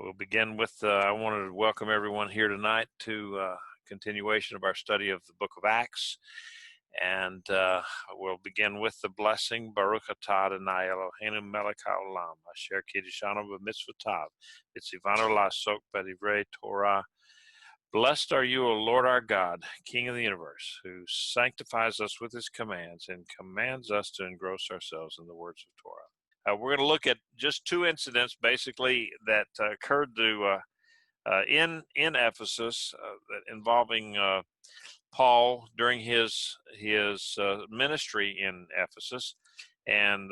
We'll begin with, I wanted to welcome everyone here tonight to continuation of our study of the book of Acts. And we'll begin with the blessing, Baruch atah Adonai Eloheinu melech haolam, asher kiddushanu b'mitzvotav, v'tzivanu la'asok b'divrei Torah. Blessed are you, O Lord our God, King of the universe, who sanctifies us with his commands and commands us to engross ourselves in the words of Torah. We're going to look at just two incidents, basically, that occurred in Ephesus, involving Paul during his ministry in Ephesus. And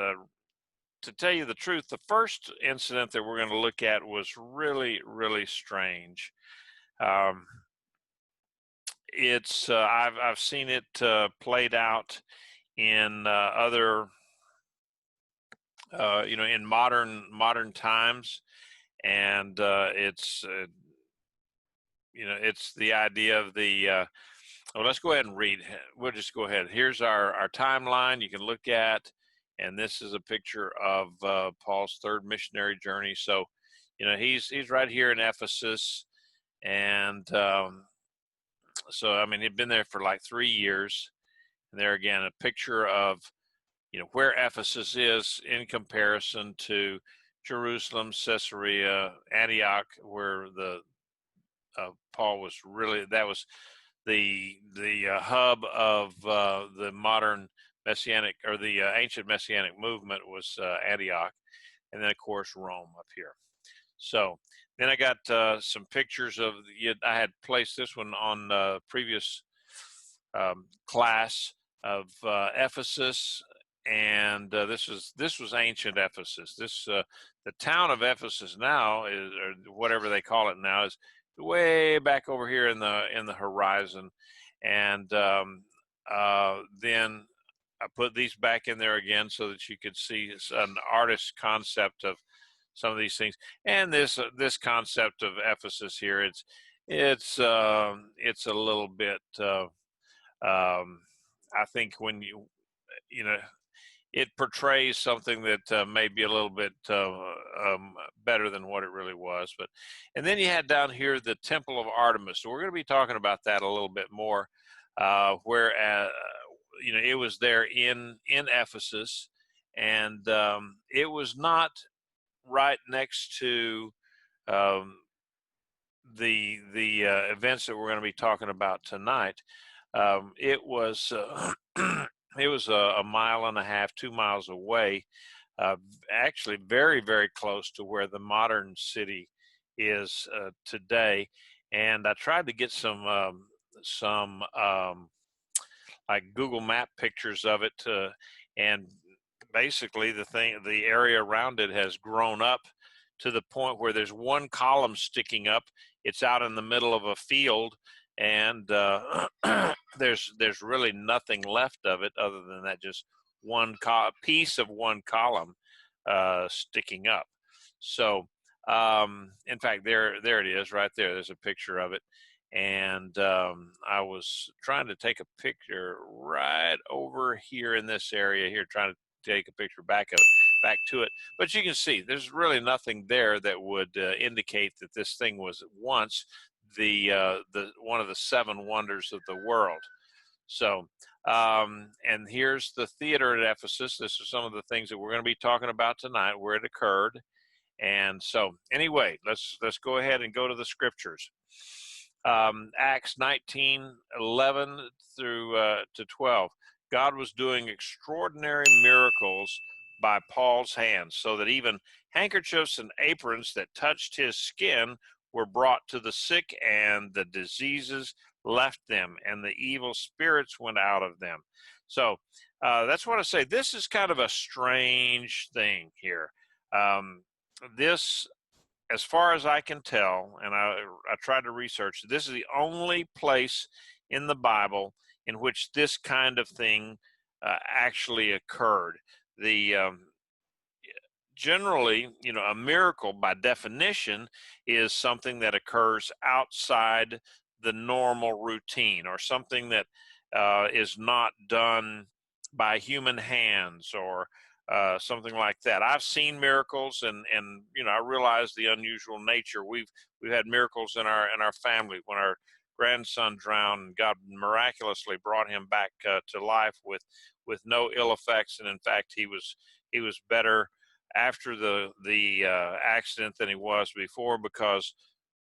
to tell you the truth, the first incident that we're going to look at was really, really strange. I've seen it played out in other. In modern times, and it's the idea of the. Well, let's go ahead and read. We'll just go ahead. Here's our timeline you can look at, and this is a picture of Paul's third missionary journey. So, he's right here in Ephesus, and so I mean he'd been there for like 3 years. And there again, a picture of where Ephesus is in comparison to Jerusalem, Caesarea, Antioch, where the Paul was really, that was the hub of the modern messianic, or the ancient messianic movement was Antioch, and then of course Rome up here. So then I got some pictures of, I had placed this one on previous class of Ephesus. And this was ancient Ephesus. The town of Ephesus now is, or whatever they call it now, is way back over here in the horizon. And then I put these back in there again so that you could see an artist's concept of some of these things. And this concept of Ephesus here, it's a little bit. I think when it portrays something that may be a little bit better than what it really was. And then you had down here the Temple of Artemis. So we're going to be talking about that a little bit more, where it was there in Ephesus, and it was not right next to the events that we're going to be talking about tonight. It was. It was a mile and a half, 2 miles away, actually very, very close to where the modern city is today. And I tried to get some like Google Map pictures of it, and basically the area around it has grown up to the point where there's one column sticking up. It's out in the middle of a field, and there's really nothing left of it other than that, just one piece of one column sticking up. So in fact, there it is right there. There's a picture of it, and I was trying to take a picture right over here in this area here, trying to take a picture back to it, but you can see there's really nothing there that would indicate that this thing was once the one of the 7 wonders of the world. So and here's the theater at Ephesus. This is some of the things that we're going to be talking about tonight, where it occurred. And so anyway, let's go ahead and go to the scriptures. Acts 19:11 through to 12. God was doing extraordinary miracles by Paul's hands, so that even handkerchiefs and aprons that touched his skin were brought to the sick, and the diseases left them, and the evil spirits went out of them. So that's what I say. This is kind of a strange thing here. This, as far as I can tell, and I tried to research, this is the only place in the Bible in which this kind of thing actually occurred. Generally, a miracle by definition is something that occurs outside the normal routine, or something that is not done by human hands, or something like that. I've seen miracles, and I realize the unusual nature. We've had miracles in our family. When our grandson drowned, God miraculously brought him back to life with no ill effects, and in fact, he was better after the accident than he was before, because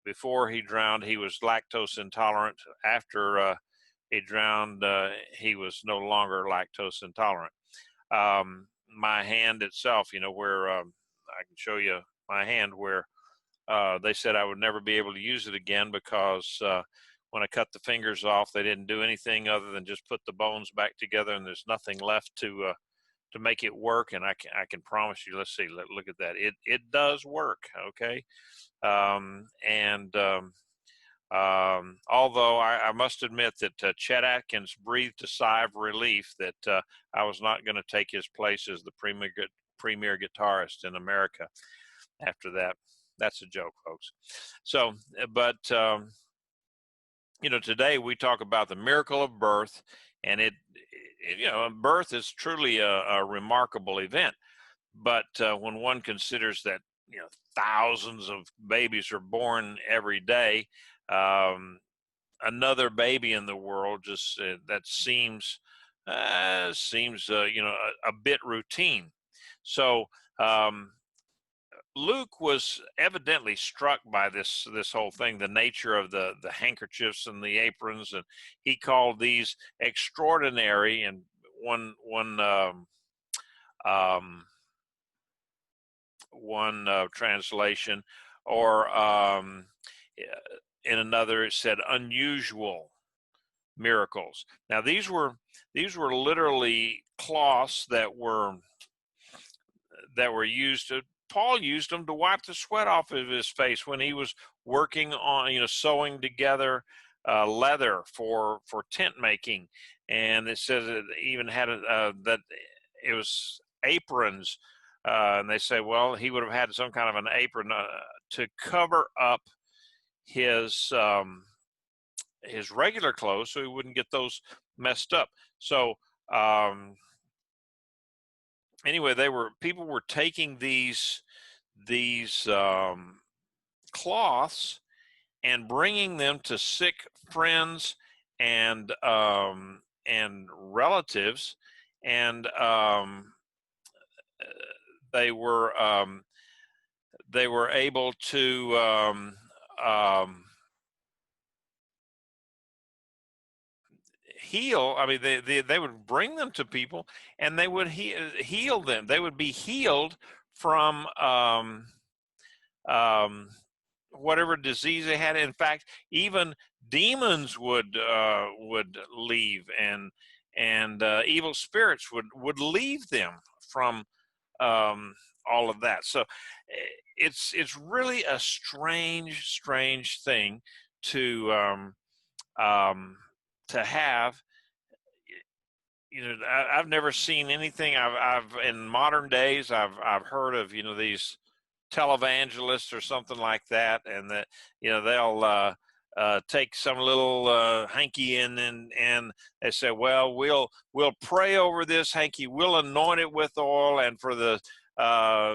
before he drowned, he was lactose intolerant. After he drowned, he was no longer lactose intolerant. My hand itself, where I can show you my hand, where they said I would never be able to use it again, because when I cut the fingers off, they didn't do anything other than just put the bones back together, and there's nothing left to make it work. And I can promise you, let's see, look at that. It does work. Okay. Although I must admit that Chet Atkins breathed a sigh of relief that I was not going to take his place as the premier guitarist in America after that. That's a joke, folks. So, but today we talk about the miracle of birth, and birth is truly a remarkable event. But when one considers that thousands of babies are born every day, another baby in the world just that seems a bit routine. So Luke was evidently struck by this whole thing, the nature of the handkerchiefs and the aprons, and he called these extraordinary. And one translation, or in another it said unusual miracles. Now these were literally cloths that were used to. Paul used them to wipe the sweat off of his face when he was working on sewing together leather for tent making. And it says it even had that it was aprons, and they say, well, he would have had some kind of an apron to cover up his regular clothes, so he wouldn't get those messed up. So anyway, people were taking these cloths and bringing them to sick friends and relatives, and they were able to heal. I mean, they would bring them to people, and they would heal them. They would be healed from whatever disease they had. In fact, even demons would leave, and evil spirits would leave them from all of that. So it's really a strange thing to have. I've never seen anything. I've in modern days I've heard of these televangelists or something like that, and that they'll take some little hanky in, and they say, well, we'll pray over this hanky, we'll anoint it with oil, and for the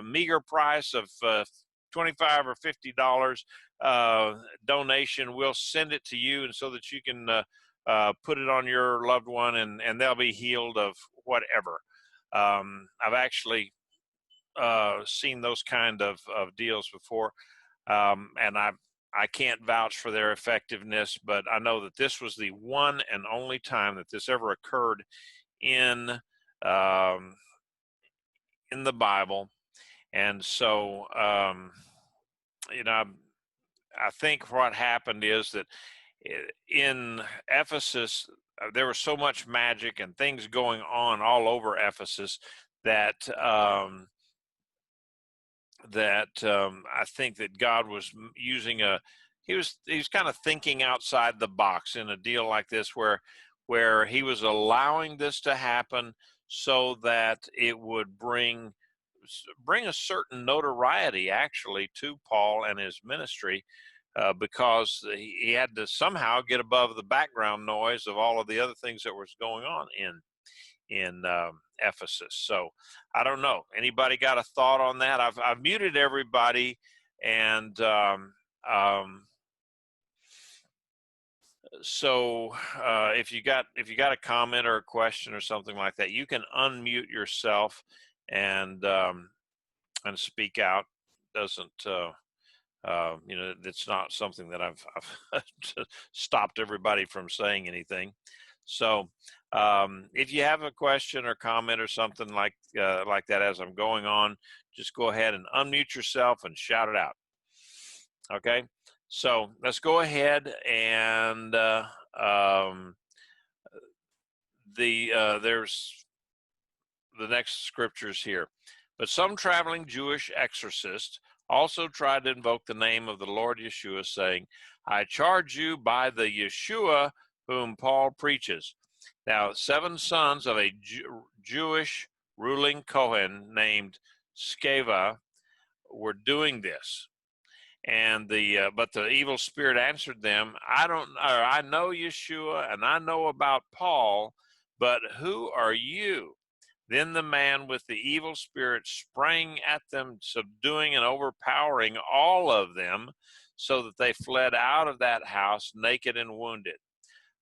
meager price of $25 or $50 donation, we'll send it to you, and so that you can put it on your loved one, and they'll be healed of whatever. I've actually seen those kind of deals before, and I can't vouch for their effectiveness, but I know that this was the one and only time that this ever occurred in the Bible. And so I think what happened is that in Ephesus there was so much magic and things going on all over Ephesus that I think that God was using he was kind of thinking outside the box in a deal like this, where he was allowing this to happen so that it would bring a certain notoriety actually to Paul and his ministry, because he had to somehow get above the background noise of all of the other things that was going on in Ephesus. So I don't know. Anybody got a thought on that? I've muted everybody, and so if you got a comment or a question or something like that, you can unmute yourself and speak out. Doesn't it's not something that I've stopped everybody from saying anything. So if you have a question or comment or something like that as I'm going on, just go ahead and unmute yourself and shout it out. Okay, so let's go ahead and there's the next scriptures here. But some traveling Jewish exorcists also tried to invoke the name of the Lord Yeshua, saying, I charge you by the Yeshua whom Paul preaches. Now, 7 sons of a Jewish ruling Kohen named Sceva were doing this. And but the evil spirit answered them, I know Yeshua and I know about Paul, but who are you? Then the man with the evil spirit sprang at them, subduing and overpowering all of them, so that they fled out of that house naked and wounded.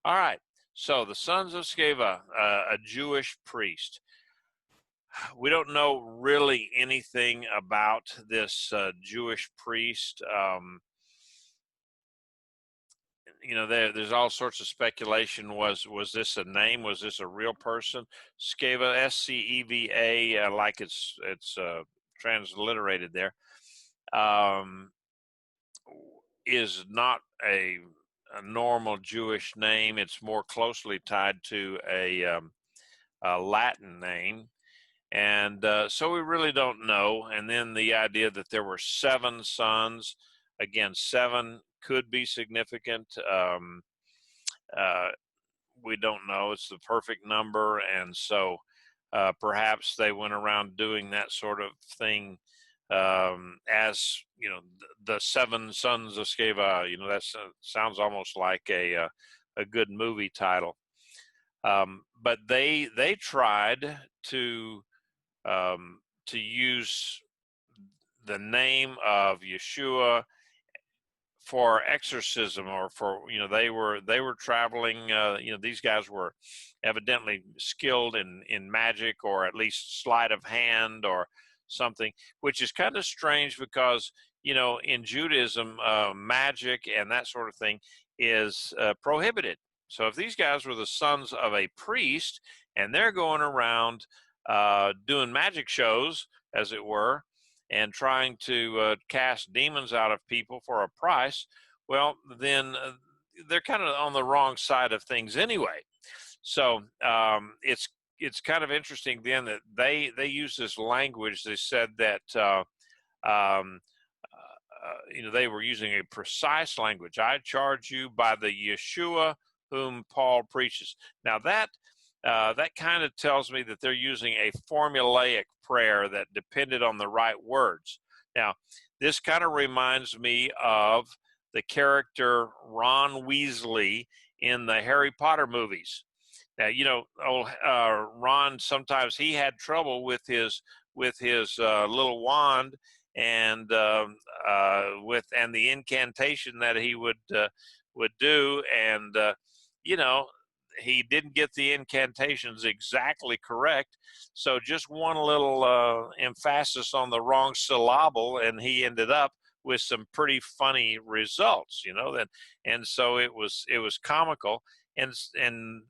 All right, so the sons of Sceva, a Jewish priest. We don't know really anything about this Jewish priest. There's all sorts of speculation. Was this a name? Was this a real person? Sceva, S-C-E-V-A, like it's transliterated there, is not a normal Jewish name. It's more closely tied to a Latin name. And so we really don't know. And then the idea that there were 7 sons, again, 7 could be significant. We don't know. It's the perfect number. And so perhaps they went around doing that sort of thing as, the 7 sons of Sceva. That sounds almost like a good movie title. But they tried to use the name of Yeshua for exorcism, or for they were traveling. These guys were evidently skilled in magic, or at least sleight of hand or something, which is kind of strange because in Judaism magic and that sort of thing is prohibited. So if these guys were the sons of a priest and they're going around doing magic shows, as it were, and trying to cast demons out of people for a price, well, then they're kind of on the wrong side of things anyway. So it's kind of interesting then that they use this language. They said that they were using a precise language. I charge you by the Yeshua whom Paul preaches. Now that kind of tells me that they're using a formulaic prayer that depended on the right words. Now, this kind of reminds me of the character Ron Weasley in the Harry Potter movies. Now, Ron, sometimes he had trouble with his little wand and and the incantation that he would do, and he didn't get the incantations exactly correct, so just one little emphasis on the wrong syllable, and he ended up with some pretty funny results, and so it was comical, and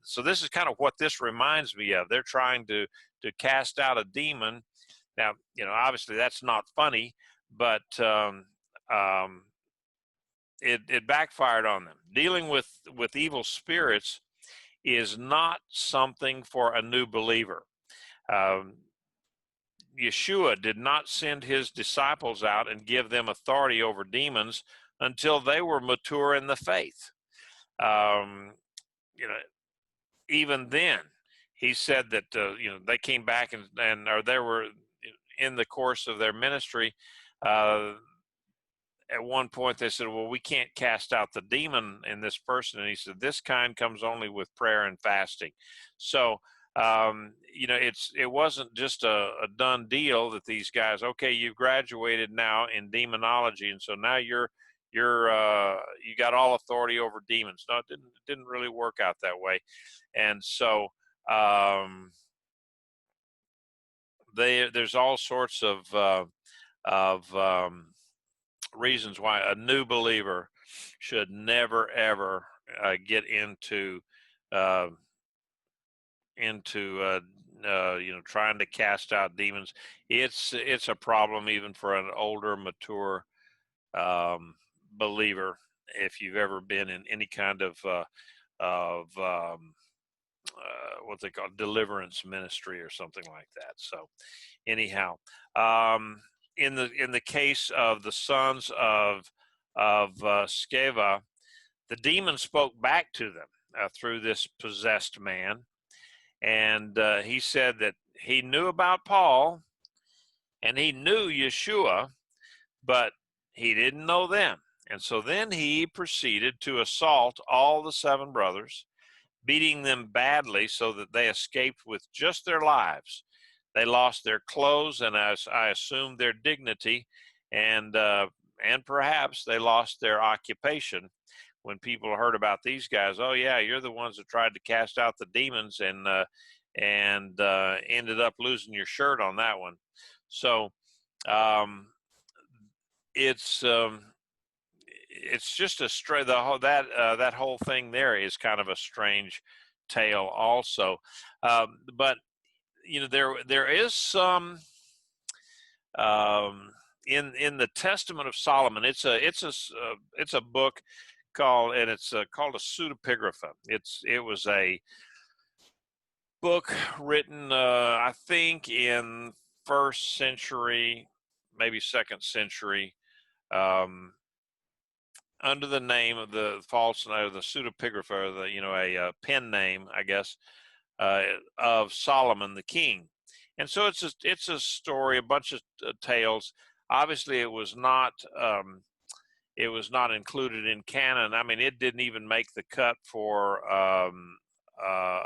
so this is kind of what this reminds me of. They're trying to cast out a demon. Now, obviously that's not funny, but it backfired on them. Dealing with evil spirits is not something for a new believer. Yeshua did not send his disciples out and give them authority over demons until they were mature in the faith. Even then, he said that they came back or they were in the course of their ministry. At one point they said, well, we can't cast out the demon in this person. And he said, this kind comes only with prayer and fasting. So it wasn't just a done deal that these guys, okay, you've graduated now in demonology, and so now you got all authority over demons. No, it didn't really work out that way. And so there's all sorts of reasons why a new believer should never ever get uh, into trying to cast out demons. It's a problem even for an older, mature believer. If you've ever been in any kind of what they call deliverance ministry or something like that. So anyhow, in the case of the sons of Sceva, the demon spoke back to them through this possessed man, and he said that he knew about Paul and he knew Yeshua, but he didn't know them. And so then he proceeded to assault all the 7 brothers, beating them badly so that they escaped with just their lives. They lost their clothes and, as I assume, their dignity, and perhaps they lost their occupation. When people heard about these guys, oh yeah, you're the ones that tried to cast out the demons and ended up losing your shirt on that one. So it's just a straight that whole thing there is kind of a strange tale also. But there is some in the Testament of Solomon. It's a book called, and it's called a pseudepigrapha. It was a book written I think in 1st century, maybe 2nd century, under the name of the false name, the pseudepigrapha, a pen name, I guess, of Solomon the king. And so it's a story, a bunch of tales. Obviously, it was not included in canon. I mean, it didn't even make the cut for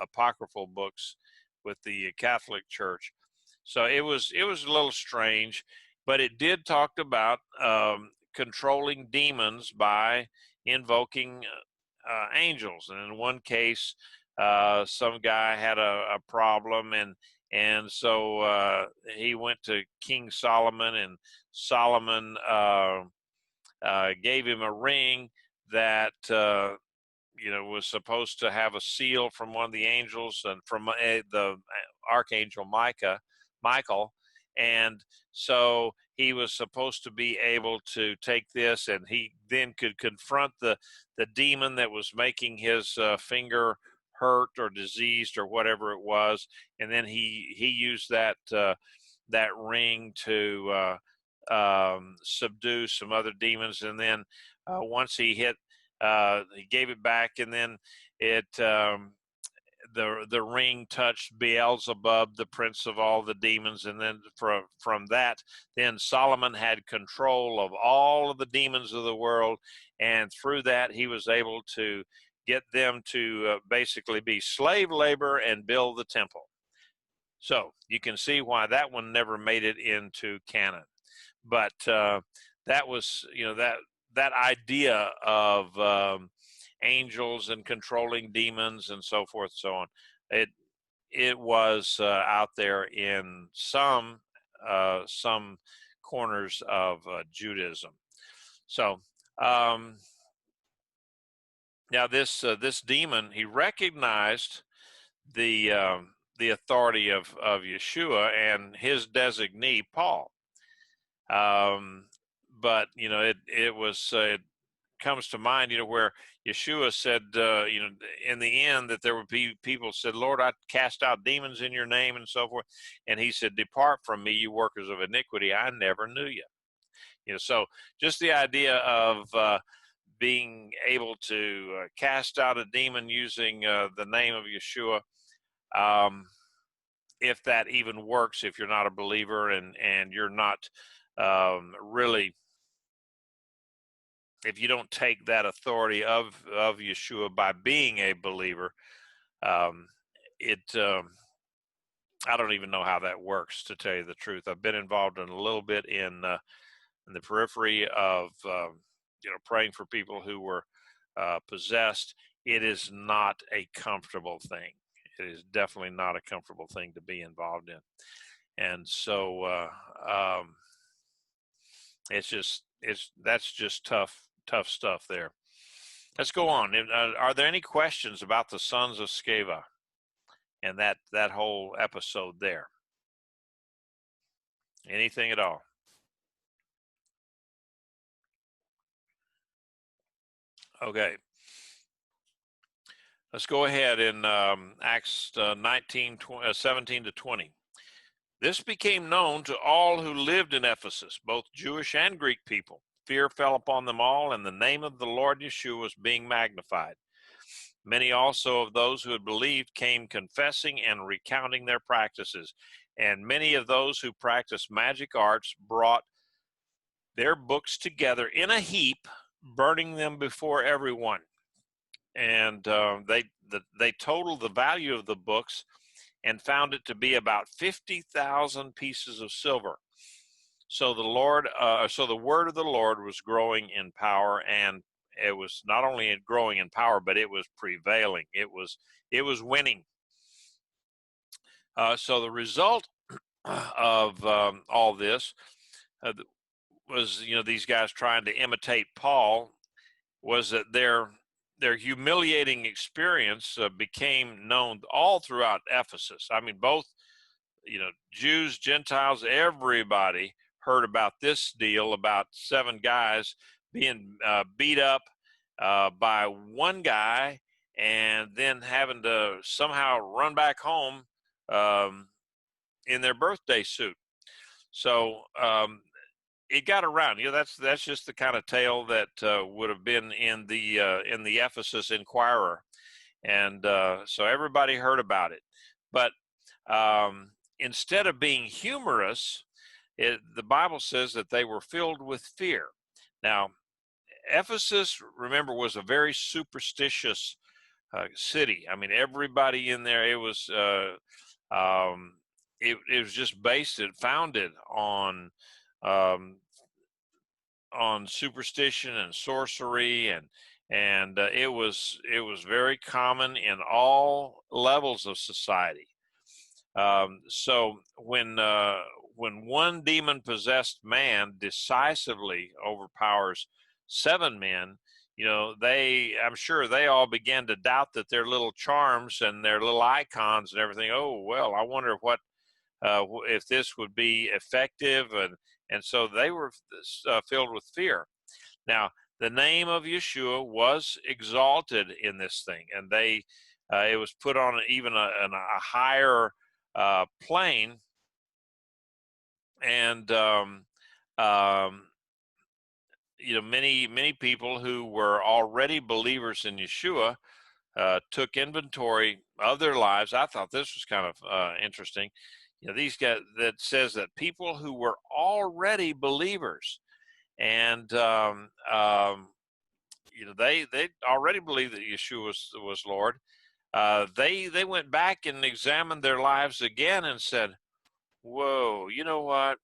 apocryphal books with the Catholic Church. So it was a little strange, but it did talk about controlling demons by invoking angels. And in one case, some guy had a problem, and so he went to King Solomon, and Solomon gave him a ring that was supposed to have a seal from one of the angels and from the archangel Michael, and so he was supposed to be able to take this, and he then could confront the demon that was making his finger hurt or diseased or whatever it was, and then he used that ring to subdue some other demons, and then once he gave it back, and then it the ring touched Beelzebub, the prince of all the demons, and then from that, then Solomon had control of all of the demons of the world, and through that he was able to get them to basically be slave labor and build the temple. So you can see why that one never made it into canon. But that was, that idea of angels and controlling demons and so forth and so on, it was out there in some corners of Judaism. So now this demon, he recognized the authority of Yeshua and his designee Paul. But it comes to mind, where Yeshua said, in the end, that there would be people said, Lord, I cast out demons in your name and so forth. And he said, depart from me, you workers of iniquity. I never knew you. So just the idea of being able to cast out a demon using the name of Yeshua, if that even works, if you're not a believer and you're not really, if you don't take that authority of Yeshua by being a believer, I don't even know how that works, to tell you the truth. I've been involved in a little bit in the periphery of praying for people who were possessed. It is not a comfortable thing. It is definitely not a comfortable thing to be involved in, and so that's just tough stuff there. Let's go on. Are there any questions about the sons of Sceva and that whole episode there? Anything at all? Okay. Let's go ahead in Acts 17 to 20. This became known to all who lived in Ephesus, both Jewish and Greek people. Fear fell upon them all, and the name of the Lord Yeshua was being magnified. Many also of those who had believed came confessing and recounting their practices. And many of those who practiced magic arts brought their books together in a heap, burning them before everyone. And they totaled the value of the books and found it to be about 50,000 pieces of silver. So the word of the Lord was growing in power, and it was not only growing in power, but it was prevailing. It was winning. So the result of all this was, these guys trying to imitate Paul, was that their humiliating experience became known all throughout Ephesus. I mean, both, Jews, Gentiles, everybody heard about this deal about 7 guys being beat up by one guy and then having to somehow run back home in their birthday suit. So it got around. That's just the kind of tale that would have been in the Ephesus Inquirer, and so everybody heard about it. But instead of being humorous, the Bible says that they were filled with fear. Now, Ephesus, remember, was a very superstitious city. I mean, everybody in there, it was just founded on superstition and sorcery, and it was very common in all levels of society. So when one demon possessed man decisively overpowers 7 men, I'm sure they all began to doubt that their little charms and their little icons and everything. Oh, well, I wonder if this would be effective, and so they were filled with fear. Now, the name of Yeshua was exalted in this thing, and it was put on even a higher plane, and many people who were already believers in Yeshua took inventory of their lives. I thought this was kind of interesting. These guys, that says that people who were already believers, and they already believed that Yeshua was Lord. They went back and examined their lives again and said, "Whoa, you know what?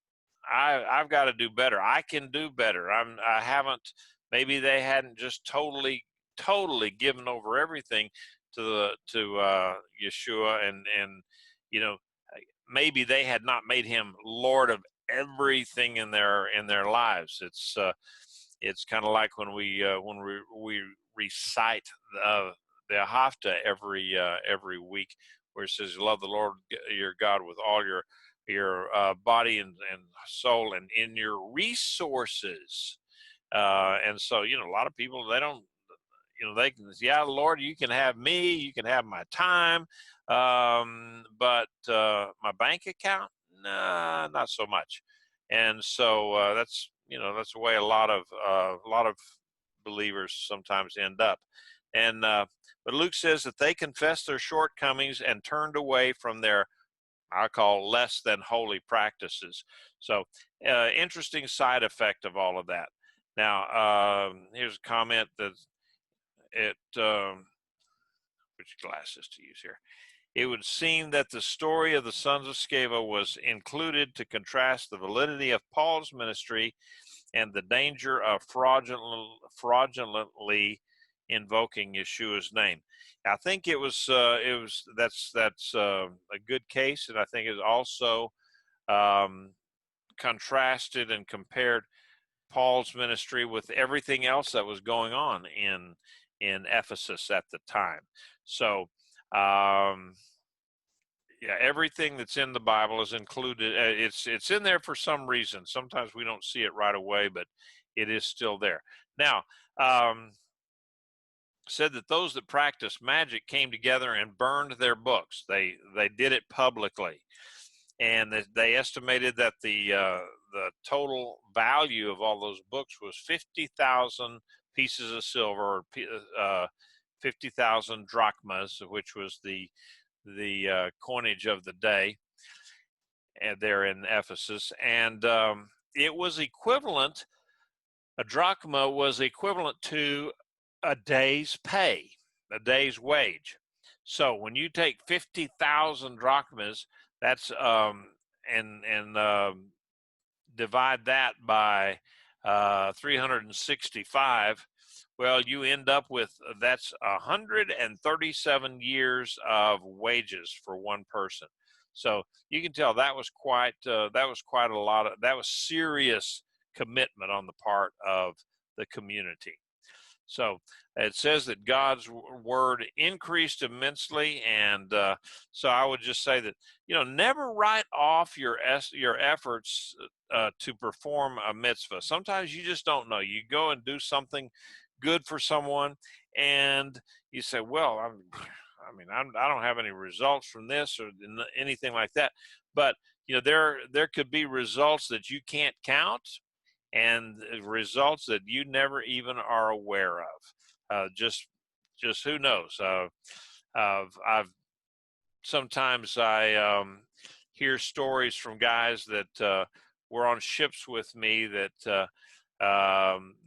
I've got to do better. I can do better. I haven't. Maybe they hadn't just totally given over everything to Yeshua, and maybe they had not made him Lord of everything in their lives. It's kind of like when we recite the Hafta every week, where it says, "Love the Lord your God with all your body and soul and in your resources." And so, a lot of people, they don't, they can, yeah, Lord, you can have me, you can have my time, but my bank account, nah, not so much. And so that's the way a lot of believers sometimes end up. And but Luke says that they confessed their shortcomings and turned away from their, I call, less than holy practices. So interesting side effect of all of that. Now here's a comment that which glasses to use here. it would seem that the story of the sons of Sceva was included to contrast the validity of Paul's ministry and the danger of fraudulently invoking Yeshua's name. I think that's a good case, and I think it also contrasted and compared Paul's ministry with everything else that was going on in Ephesus at the time. So yeah, everything that's in the Bible is included. It's in there for some reason. Sometimes we don't see it right away, but it is still there. Now, said that those that practiced magic came together and burned their books. They did it publicly, and they estimated that the total value of all those books was 50,000 pieces of silver, or 50,000 drachmas, which was the coinage of the day, and there in Ephesus, and it was equivalent. A drachma was equivalent to a day's pay, a day's wage. So when you take 50,000 drachmas, that's divide that by 365. Well, you end up with that's 137 years of wages for one person. So you can tell that was quite a lot of, that was serious commitment on the part of the community. So it says that God's word increased immensely, and so I would just say that, never write off your efforts to perform a mitzvah. Sometimes you just don't know. You go and do something good for someone, and you say, "Well, I don't have any results from this or anything like that," but there could be results that you can't count, and results that you never even are aware of. Just who knows? Sometimes I hear stories from guys that were on ships with me that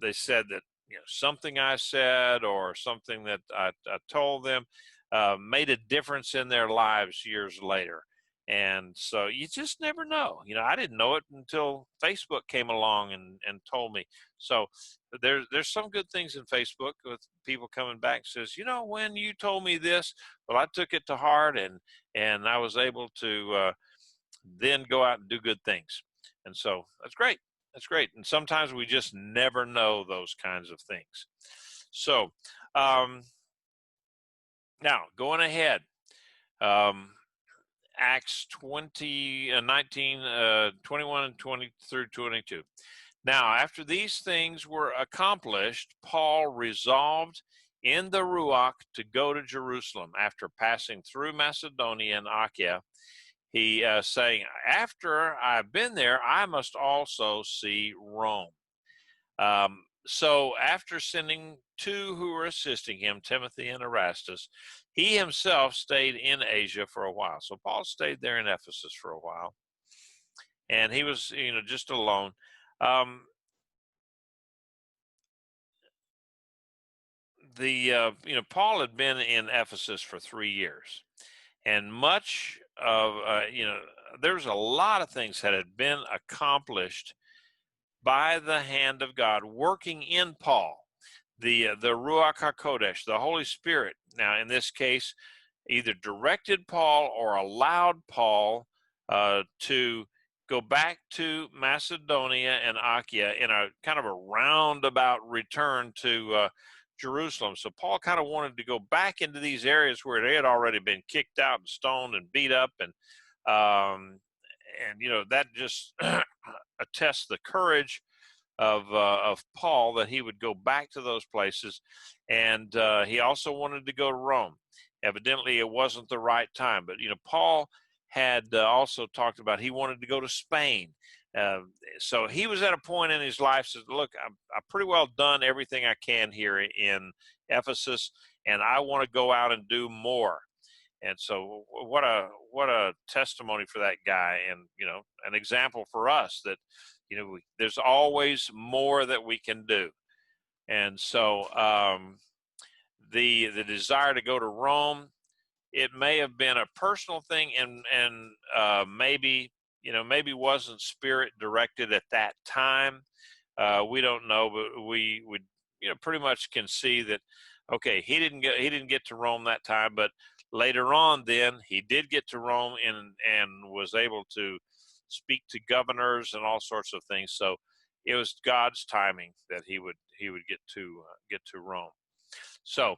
they said that something I said or something that I told them made a difference in their lives years later. And so you just never know. I didn't know it until Facebook came along and told me. So there's some good things in Facebook with people coming back and says, when you told me this, well, I took it to heart and I was able to then go out and do good things. And so that's great. That's great. And sometimes we just never know those kinds of things. So now going ahead, Acts 19, 21 and 20 through 22. Now, after these things were accomplished, Paul resolved in the Ruach to go to Jerusalem after passing through Macedonia and Achaia. He saying, after I've been there, I must also see Rome. So after sending two who were assisting him, Timothy and Erastus, he himself stayed in Asia for a while. So Paul stayed there in Ephesus for a while, and he was, just alone. Paul had been in Ephesus for 3 years, and much of, there's a lot of things that had been accomplished by the hand of God working in Paul. The Ruach HaKodesh, the Holy Spirit, now in this case, either directed Paul or allowed Paul to go back to Macedonia and Achaia in a kind of a roundabout return to Jerusalem. So Paul kind of wanted to go back into these areas where they had already been kicked out and stoned and beat up, and that just attests the courage of Paul that he would go back to those places. And he also wanted to go to Rome. Evidently, it wasn't the right time. But, Paul had also talked about he wanted to go to Spain. So he was at a point in his life, says, look, I've pretty well done everything I can here in Ephesus, and I want to go out and do more. And so what a testimony for that guy, and, an example for us that, there's always more that we can do. And so the desire to go to Rome it may have been a personal thing, and maybe, maybe wasn't spirit directed at that time. We don't know, but we would, pretty much can see that. Okay, he didn't get to Rome that time, but later on, then he did get to Rome and was able to speak to governors and all sorts of things. So it was God's timing that he would get to Rome. So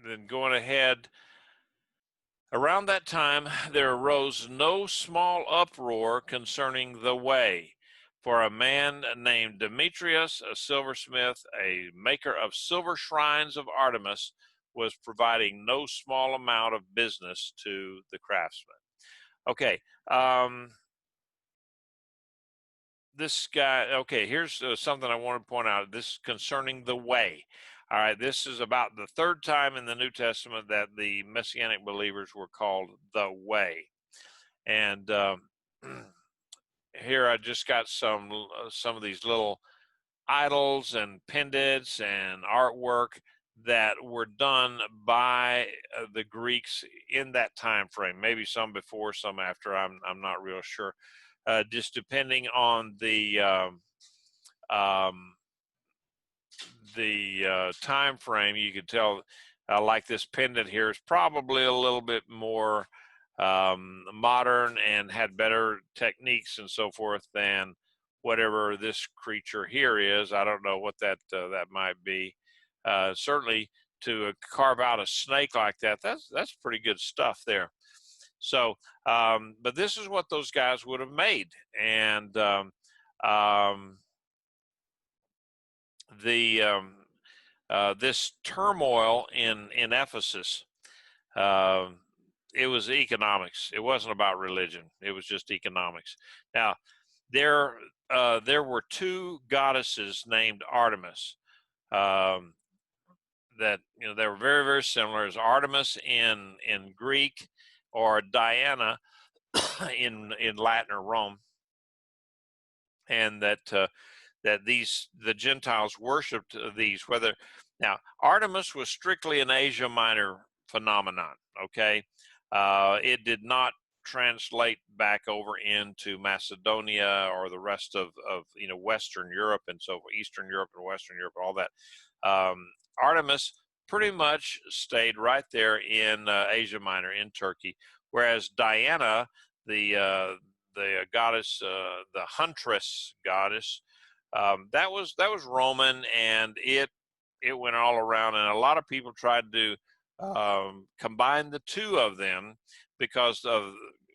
then going ahead. Around that time, there arose no small uproar concerning the way, for a man named Demetrius, a silversmith, a maker of silver shrines of Artemis, was providing no small amount of business to the craftsmen. Okay, this guy, okay, here's something I want to point out. This is concerning the way. All right, this is about the third time in the New Testament that the Messianic believers were called the way. And here I just got some of these little idols and pendants and artwork that were done by the Greeks in that time frame. Maybe some before, some after. I'm not real sure. Just depending on the time frame, you could tell. Like this pendant here is probably a little bit more modern and had better techniques and so forth than whatever this creature here is. I don't know what that might be. Certainly, to carve out a snake like that, that's pretty good stuff there. So, but this is what those guys would have made, and this turmoil in Ephesus, it was economics. It wasn't about religion. It was just economics. Now, there were two goddesses named Artemis. That they were very, very similar. As Artemis in Greek, or Diana in Latin or Rome, and that the Gentiles worshipped these. Whether now Artemis was strictly an Asia Minor phenomenon. Okay, it did not translate back over into Macedonia or the rest of Western Europe and so Eastern Europe and Western Europe, all that. Artemis pretty much stayed right there in Asia Minor, in Turkey, whereas Diana, the goddess, the huntress goddess, that was Roman, and it went all around, and a lot of people tried to combine the two of them because of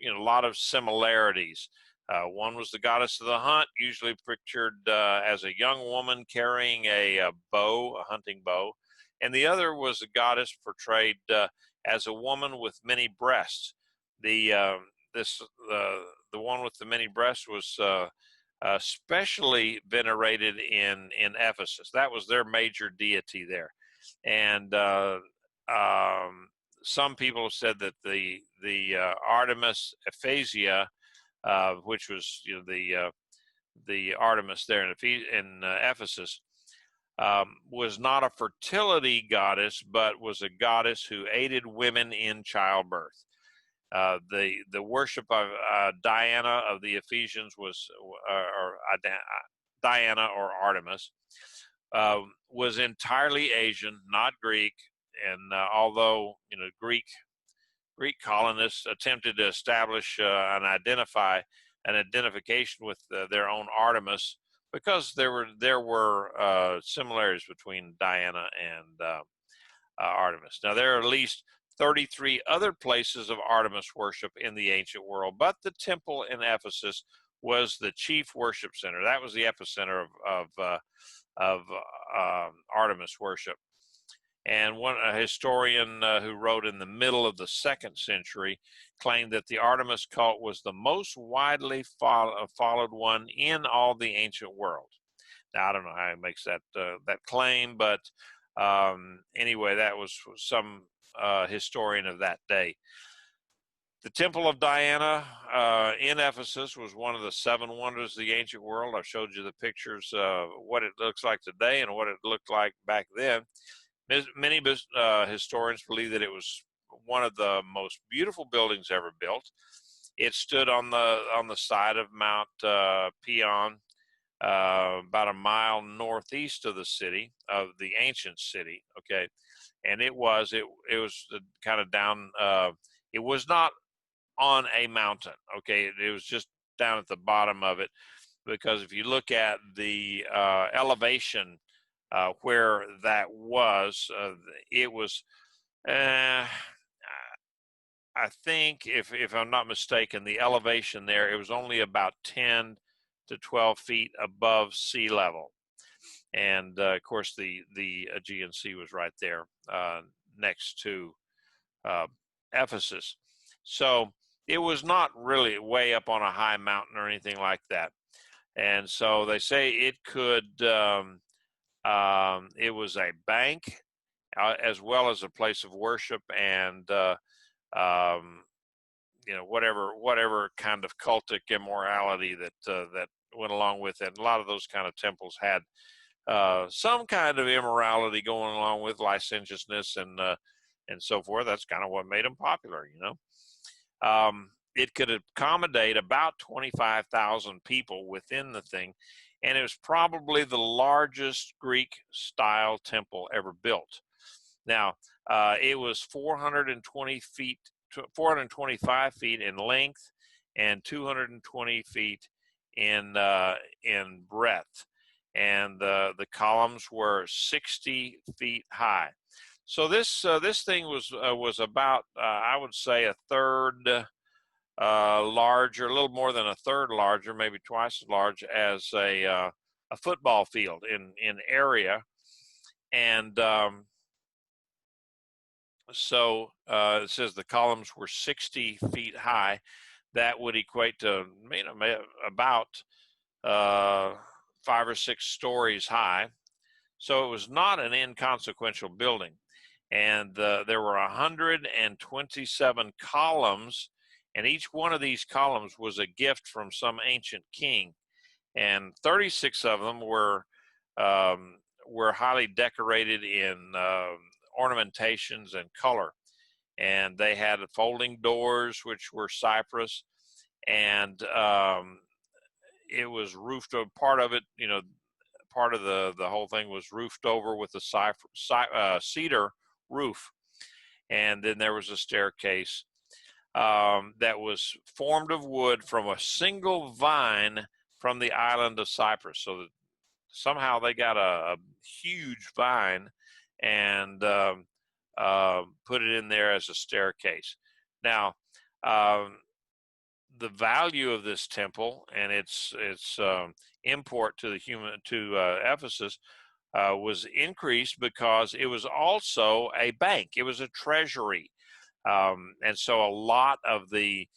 a lot of similarities. One was the goddess of the hunt, usually pictured as a young woman carrying a bow, a hunting bow, and the other was a goddess portrayed as a woman with many breasts. The one with the many breasts was especially venerated in Ephesus. That was their major deity there, and some people have said that the Artemis Ephesia, which was the Artemis there in Ephesus, was not a fertility goddess, but was a goddess who aided women in childbirth. The worship of Diana of the Ephesians was, Diana or Artemis, was entirely Asian, not Greek. And although Greek colonists attempted to establish an identification with their own Artemis, because there were similarities between Diana and Artemis. Now, there are at least 33 other places of Artemis worship in the ancient world, but the temple in Ephesus was the chief worship center. That was the epicenter of Artemis worship. And a historian who wrote in the middle of the 2nd century claimed that the Artemis cult was the most widely followed one in all the ancient world. Now, I don't know how he makes that claim, but anyway, that was some historian of that day. The Temple of Diana in Ephesus was one of the 7 wonders of the ancient world. I've showed you the pictures of what it looks like today and what it looked like back then. Many historians believe that it was one of the most beautiful buildings ever built. It stood on the side of Mount Pion, about a mile northeast of the city, of the ancient city. Okay, and it was kind of down. It was not on a mountain. Okay, it was just down at the bottom of it, because if you look at the elevation where that was, it was. I think, if I'm not mistaken, the elevation there, it was only about 10 to 12 feet above sea level. And of course, the Aegean Sea was right there next to Ephesus. So it was not really way up on a high mountain or anything like that. And so they say it could, it was a bank as well as a place of worship, and um, whatever kind of cultic immorality that went along with it. And a lot of those kind of temples had some kind of immorality going along with licentiousness and so forth. That's kind of what made them popular. It could accommodate about 25,000 people within the thing, and it was probably the largest Greek-style temple ever built. Now, it was 425 feet in length, and 220 feet in breadth, and the columns were 60 feet high. So this thing was about, I would say, a third larger, a little more than a third larger, maybe twice as large as a football field in area. And so it says the columns were 60 feet high. That would equate to about 5 or 6 stories high. So it was not an inconsequential building. And there were 127 columns, and each one of these columns was a gift from some ancient king. And 36 of them were highly decorated in ornamentations and color. And they had folding doors, which were cypress, and it was roofed over. Part of it, part of the whole thing was roofed over with a cedar roof. And then there was a staircase that was formed of wood from a single vine from the island of Cyprus. So that somehow they got a huge vine and put it in there as a staircase. Now, the value of this temple and its import to Ephesus was increased because it was also a bank. It was a treasury, and so a lot of the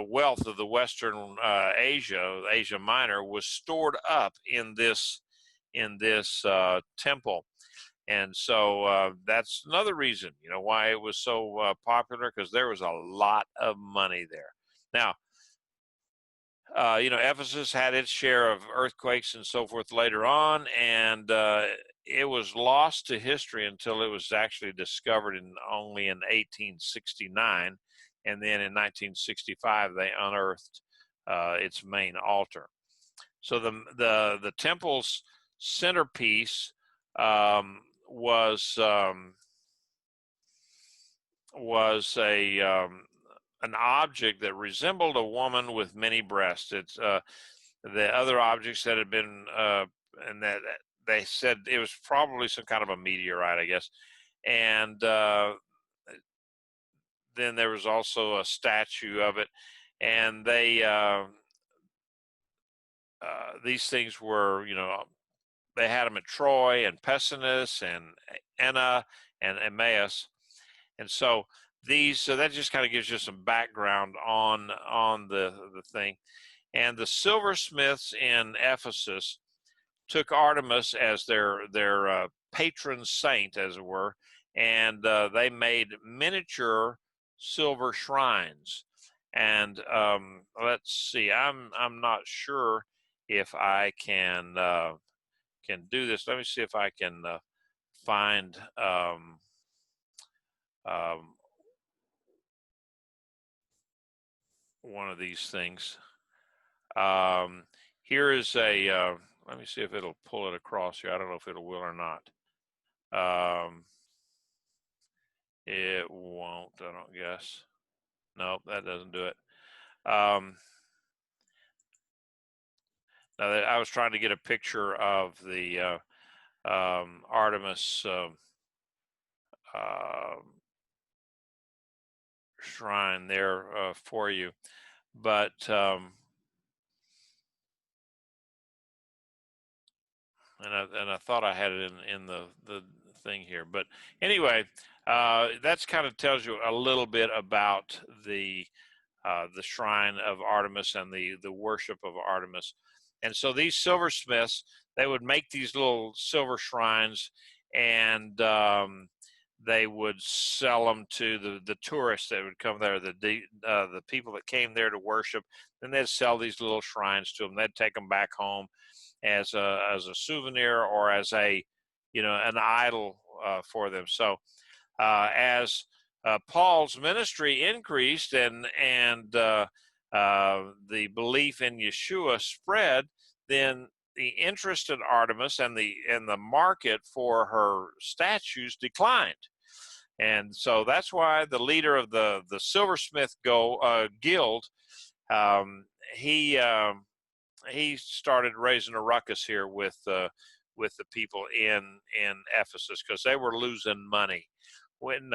wealth of the Western Asia Minor, was stored up in this temple. And so that's another reason, why it was so popular, because there was a lot of money there. Now, Ephesus had its share of earthquakes and so forth later on, and it was lost to history until it was actually discovered only in 1869, and then in 1965 they unearthed its main altar. So the temple's centerpiece was an object that resembled a woman with many breasts. It's the other objects that had been and that they said it was probably some kind of a meteorite, I guess. And then there was also a statue of it, and these things were, they had them at Troy and Pessinus and Enna and Emmaus. And so that just kind of gives you some background on the thing. And the silversmiths in Ephesus took Artemis as their patron saint, as it were, and they made miniature silver shrines. And let's see, I'm not sure if I can do this. Let me see if I can find one of these things. Here is a, let me see if it'll pull it across here. I don't know if it will or not. It won't, I don't guess. Nope, that doesn't do it. Now that I was trying to get a picture of the Artemis shrine there for you, but and I thought I had it in the thing here, but anyway, that's kind of tells you a little bit about the shrine of Artemis and the worship of Artemis. And so these silversmiths, they would make these little silver shrines, and they would sell them to the tourists that would come there, the people that came there to worship. Then they'd sell these little shrines to them. They'd take them back home as a souvenir, or as a, an idol for them. So as Paul's ministry increased and the belief in Yeshua spread, then the interest in Artemis and the market for her statues declined. And so that's why the leader of the silversmith guild, he started raising a ruckus here with the people in Ephesus, because they were losing money. When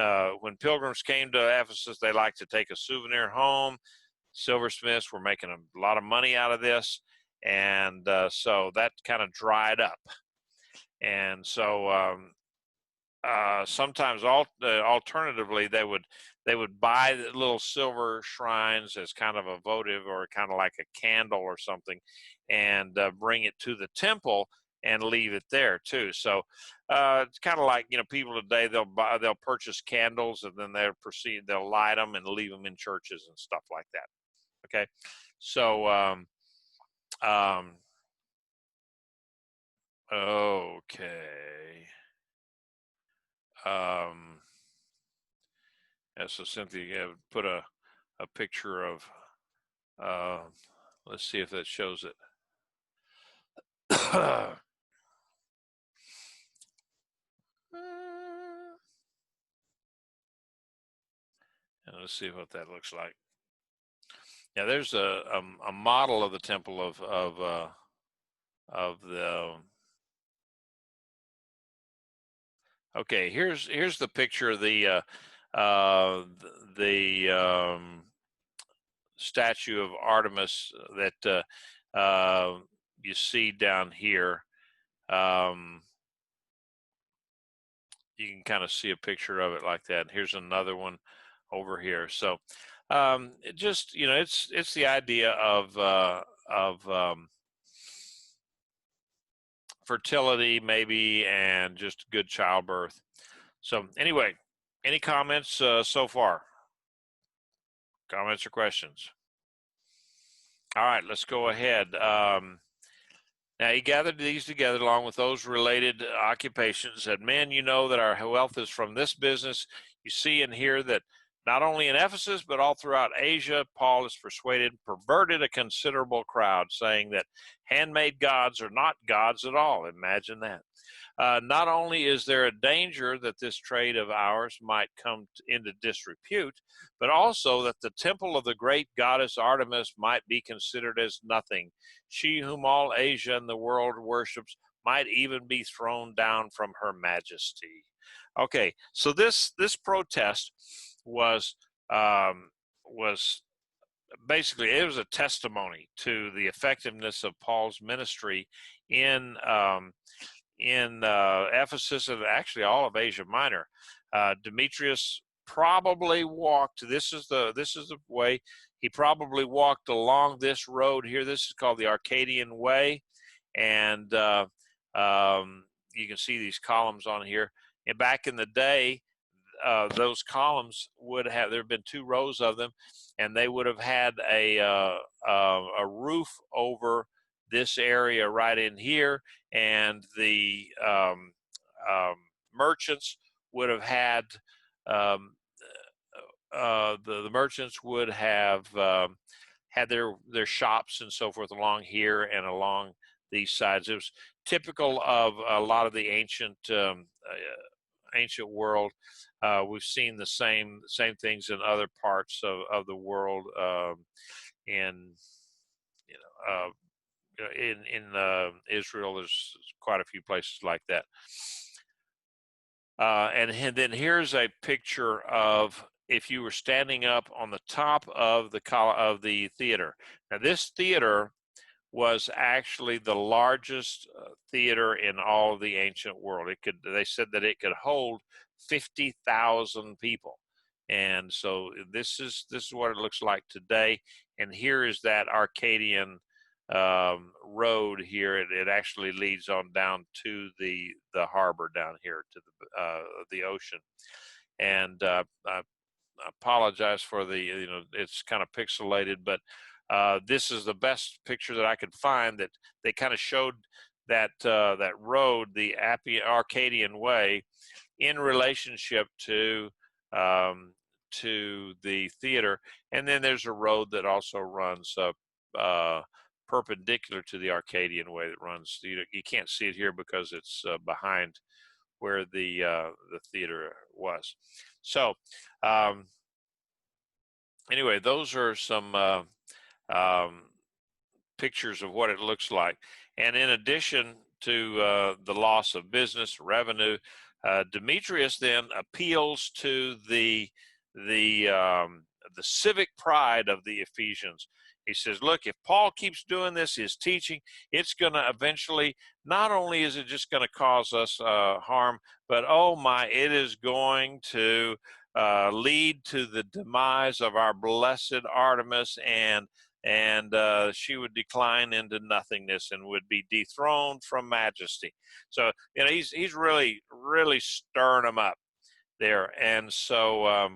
pilgrims came to Ephesus, they liked to take a souvenir home. Silversmiths were making a lot of money out of this, and so that kind of dried up. And so sometimes alternatively, they would buy the little silver shrines as kind of a votive, or kind of like a candle or something, and bring it to the temple and leave it there too. So it's kind of like, people today, they'll purchase candles, and then they'll light them and leave them in churches and stuff like that. Okay, so okay. Yeah, so Cynthia put a picture of, let's see if that shows it. And let's see what that looks like. Yeah, there's a model of the temple of the. Okay, here's the picture of the statue of Artemis that you see down here. You can kind of see a picture of it like that. Here's another one over here. So it just, it's the idea of fertility maybe, and just good childbirth. So anyway, any comments so far? Comments or questions? All right, let's go ahead. Now he gathered these together along with those related occupations, said, men, you know that our wealth is from this business. You see and hear that not only in Ephesus, but all throughout Asia, Paul has perverted a considerable crowd, saying that handmade gods are not gods at all. Imagine that. Not only is there a danger that this trade of ours might come into disrepute, but also that the temple of the great goddess Artemis might be considered as nothing. She whom all Asia and the world worships might even be thrown down from her majesty. Okay, so this protest was basically, it was a testimony to the effectiveness of Paul's ministry in Ephesus, and actually all of Asia Minor. Demetrius probably walked. This is the way he probably walked along this road here. This is called the Arcadian Way, and you can see these columns on here. And back in the day, those columns would have, there have been two rows of them, and they would have had a roof over this area right in here, and the merchants would have had the merchants would have had their shops and so forth along here and along these sides. It was typical of a lot of the ancient world. We've seen the same things in other parts of the world. In you know in Israel, there's quite a few places like that. And then here's a picture of if you were standing up on the top of the theater. Now, this theater was actually the largest theater in all of the ancient world. They said that it could hold 50,000 people. And so this is what it looks like today. And here is that Arcadian road here. It actually leads on down to the harbor down here to the ocean. And I apologize for it's kind of pixelated, but this is the best picture that I could find that they kind of showed that road, the Arcadian way, in relationship to the theater. And then there's a road that also runs up perpendicular to the Arcadian way that runs. You can't see it here because it's behind where the theater was. So anyway, those are some pictures of what it looks like. And in addition to the loss of business revenue, Demetrius then appeals to the civic pride of the Ephesians. He says, look, if Paul keeps doing this, his teaching, it's going to eventually, not only is it just going to cause us harm, but oh my, it is going to lead to the demise of our blessed Artemis, and she would decline into nothingness and would be dethroned from majesty. So he's really stirring them up there. And so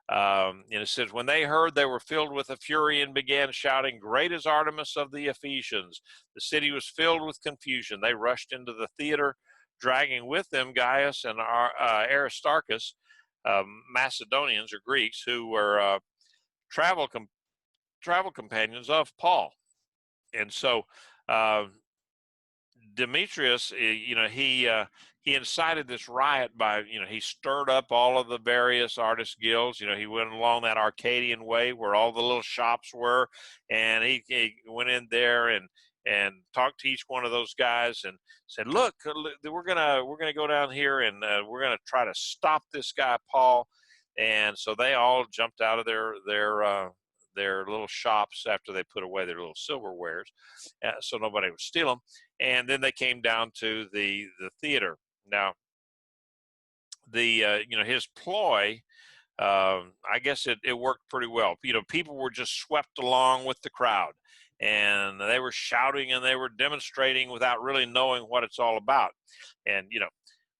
it says, when they heard, they were filled with a fury and began shouting, great is Artemis of the Ephesians. The city was filled with confusion. They rushed into the theater, dragging with them Gaius and Aristarchus, Macedonians or Greeks, who were travel companions of Paul. And so Demetrius, he incited this riot by, he stirred up all of the various artist guilds. He went along that Arcadian way where all the little shops were, and he went in there and talked to each one of those guys and said, look, we're gonna go down here and we're gonna try to stop this guy Paul. And so they all jumped out of their little shops after they put away their little silverwares, so nobody would steal them. And then they came down to the theater. Now, his ploy, I guess it worked pretty well. People were just swept along with the crowd, and they were shouting and they were demonstrating without really knowing what it's all about. And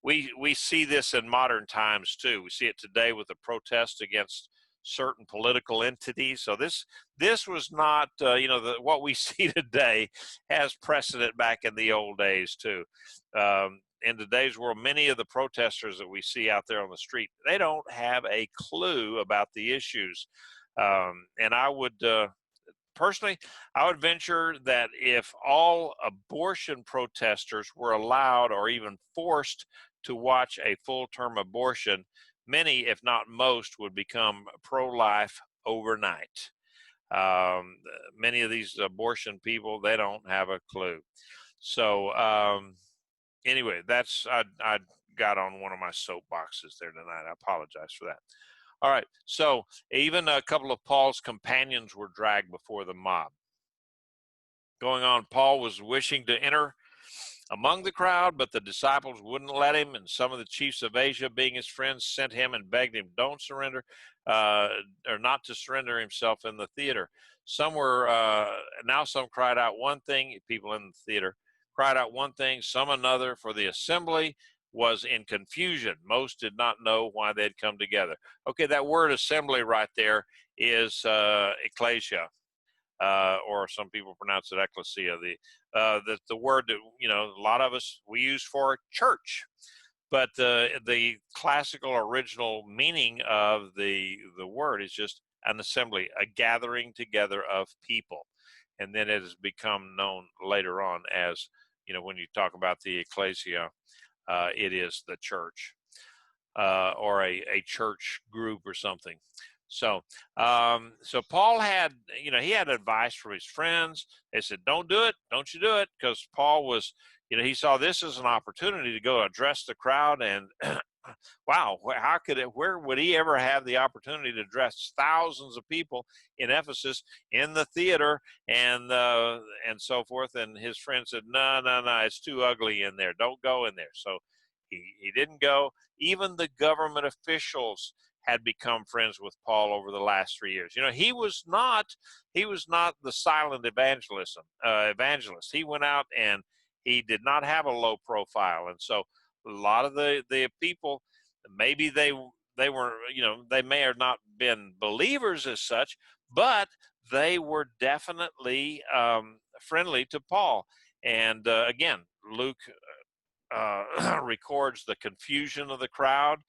we see this in modern times too. We see it today with the protest against certain political entities. So this was not what we see today has precedent back in the old days too. In today's world, many of the protesters that we see out there on the street, they don't have a clue about the issues. And I would personally, I would venture that if all abortion protesters were allowed or even forced to watch a full-term abortion, many, if not most, would become pro-life overnight. Many of these abortion people, they don't have a clue. So anyway, I got on one of my soapboxes there tonight. I apologize for that. All right, so even a couple of Paul's companions were dragged before the mob. Going on, Paul was wishing to enter among the crowd, but the disciples wouldn't let him, and some of the chiefs of Asia, being his friends, sent him and begged him, don't surrender, or not to surrender himself in the theater. Some cried out one thing, people in the theater cried out one thing, some another, for the assembly was in confusion. Most did not know why they'd come together. Okay, that word assembly right there is ecclesia. Or some people pronounce it ecclesia, the word that a lot of us we use for church. but the classical original meaning of the word is just an assembly, a gathering together of people. And then it has become known later on as, when you talk about the ecclesia, it is the church, or a church group or something. So, so Paul had, he had advice from his friends. They said, "Don't do it. Don't you do it," because Paul was, he saw this as an opportunity to go address the crowd. And wow, where would he ever have the opportunity to address thousands of people in Ephesus, in the theater, and so forth? And his friend said, "No, no, no, it's too ugly in there. Don't go in there." So he didn't go. Even the government officials had become friends with Paul over the last 3 years. He was not the silent evangelist. He went out and he did not have a low profile. And so a lot of the people, maybe they were, they may have not been believers as such, but they were definitely friendly to Paul. And again, Luke records the confusion of the crowd.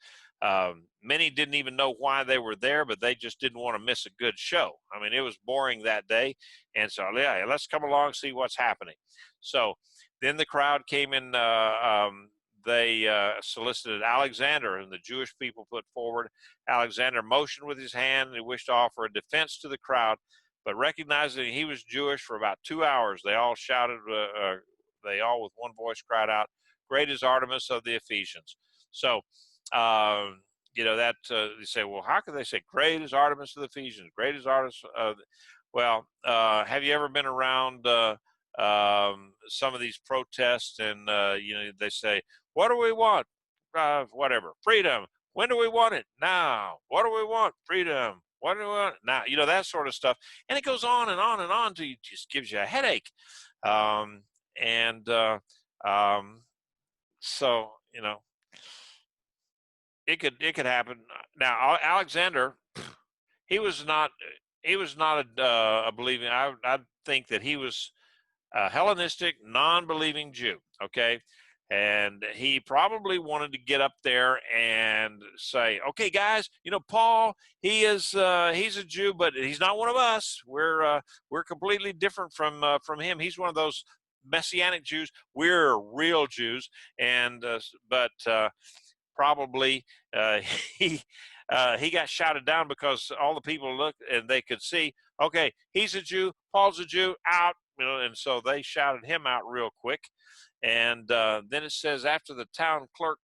Many didn't even know why they were there, but they just didn't want to miss a good show. I mean, it was boring that day. And so, yeah, let's come along and see what's happening. So then the crowd came in. They solicited Alexander, and the Jewish people put forward. Alexander motioned with his hand, and he wished to offer a defense to the crowd, but recognizing he was Jewish, for about 2 hours, they all shouted, they all with one voice cried out, "Great is Artemis of the Ephesians." So, that you say, well, how could they say, "Great is Artemis of the Ephesians"? Great is Artemis of well, have you ever been around some of these protests, and they say, "What do we want?" Whatever, freedom. When do we want it? Now. What do we want? Freedom. What do we want? Now. That sort of stuff, and it goes on and on and on till it just gives you a headache. And so it could happen. Now Alexander, he was not a believing. I think that he was a Hellenistic, non-believing Jew. Okay, and he probably wanted to get up there and say, "Okay, guys, Paul, he's a Jew, but he's not one of us. We're completely different from him. He's one of those Messianic Jews. We're real Jews." And but probably he he got shouted down because all the people looked and they could see, okay, he's a Jew, Paul's a Jew, out, and so they shouted him out real quick. And then it says, after the town clerk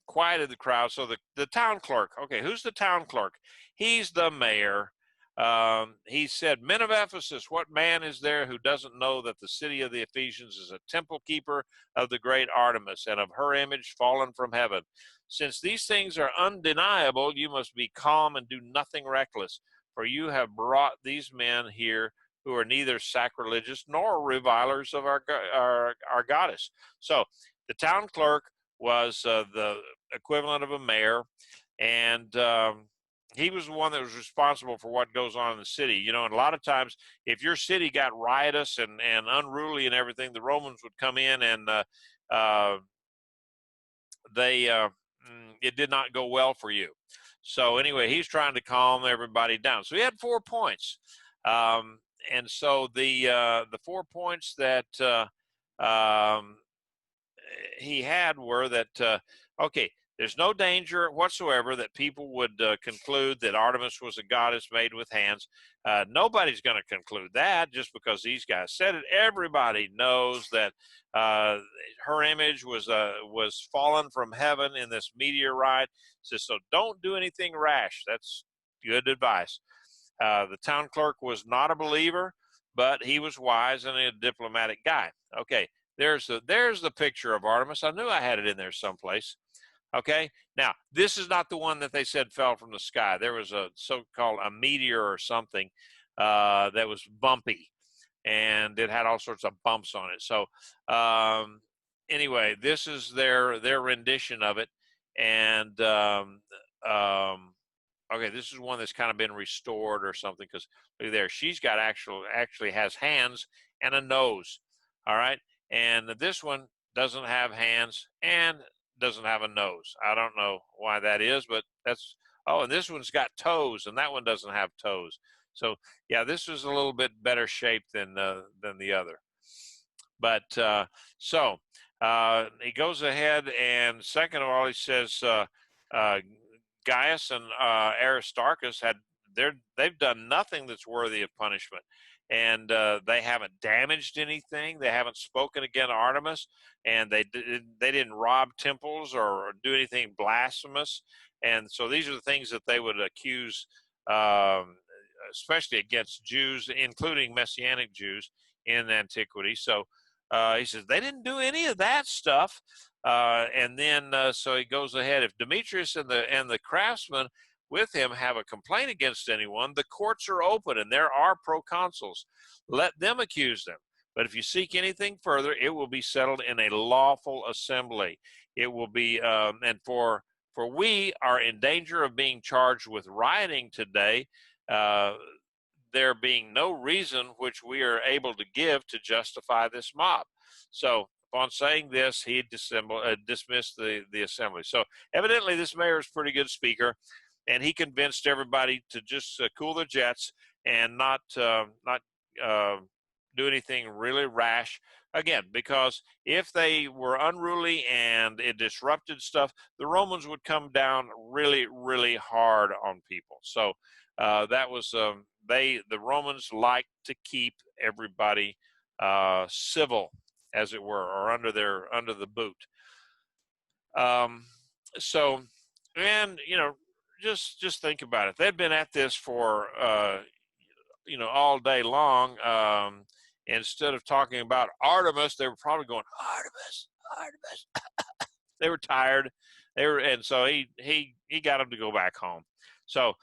quieted the crowd. So the town clerk, okay, who's the town clerk? He's the mayor. He said, "Men of Ephesus, what man is there who doesn't know that the city of the Ephesians is a temple keeper of the great Artemis, and of her image fallen from heaven? Since these things are undeniable, you must be calm and do nothing reckless, for you have brought these men here who are neither sacrilegious nor revilers of our goddess." So the town clerk was the equivalent of a mayor, and he was the one that was responsible for what goes on in the city. And a lot of times, if your city got riotous and unruly and everything, the Romans would come in, and it did not go well for you. So anyway, he's trying to calm everybody down. So he had 4 points, and so the 4 points that he had were that okay, there's no danger whatsoever that people would conclude that Artemis was a goddess made with hands. Nobody's going to conclude that just because these guys said it. Everybody knows that her image was fallen from heaven in this meteorite. So don't do anything rash. That's good advice. The town clerk was not a believer, but he was wise and a diplomatic guy. Okay, there's the picture of Artemis. I knew I had it in there someplace. Okay, now this is not the one that they said fell from the sky. There was a so-called a meteor or something that was bumpy, and it had all sorts of bumps on it. So anyway, this is their rendition of it, and okay, this is one that's kind of been restored or something, because look there, she's got actually has hands and a nose. All right, and this one doesn't have hands, and doesn't have a nose. I don't know why that is, but that's, oh, and this one's got toes, and that one doesn't have toes. So yeah, this was a little bit better shape than the other. But he goes ahead, and second of all, he says uh, Gaius and Aristarchus they've done nothing that's worthy of punishment, and they haven't damaged anything. They haven't spoken against Artemis, and they didn't rob temples or do anything blasphemous. And so these are the things that they would accuse, especially against Jews, including Messianic Jews in antiquity. So he says they didn't do any of that stuff. And then so he goes ahead. If Demetrius and the craftsmen with him have a complaint against anyone, the courts are open and there are proconsuls. Let them accuse them. But if you seek anything further, it will be settled in a lawful assembly. It will be, and for we are in danger of being charged with rioting today, there being no reason which we are able to give to justify this mob. So upon saying this, he dismissed the assembly. So evidently this mayor is a pretty good speaker, and he convinced everybody to just cool their jets and not do anything really rash. Again, because if they were unruly and it disrupted stuff, the Romans would come down really, really hard on people. So that was the Romans liked to keep everybody civil, as it were, or under the boot. So, and just think about it. They'd been at this for all day long. Instead of talking about Artemis, they were probably going, Artemis, Artemis. They were tired. And so he got them to go back home. So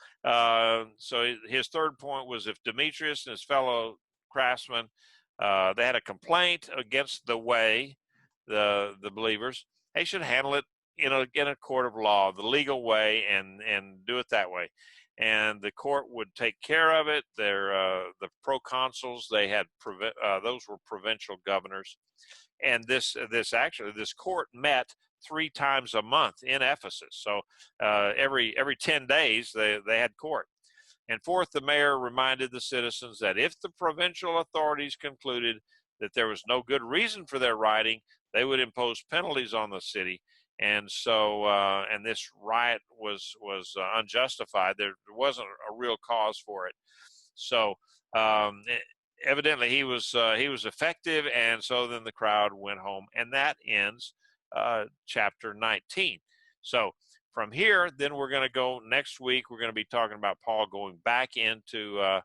his third point was, if Demetrius and his fellow craftsmen they had a complaint against the way, the believers, they should handle it in a court of law, the legal way, and do it that way. And the court would take care of it. The proconsuls, they had those were provincial governors, and this court met 3 times a month in Ephesus. So every 10 days they had court. And fourth, the mayor reminded the citizens that if the provincial authorities concluded that there was no good reason for their rioting, they would impose penalties on the city. And so, and this riot was unjustified. There wasn't a real cause for it. So, evidently, he was effective, and so then the crowd went home, and that ends chapter 19. So, from here, then we're going to go next week. We're going to be talking about Paul going back into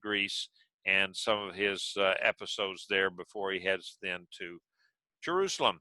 Greece and some of his episodes there before he heads then to Jerusalem.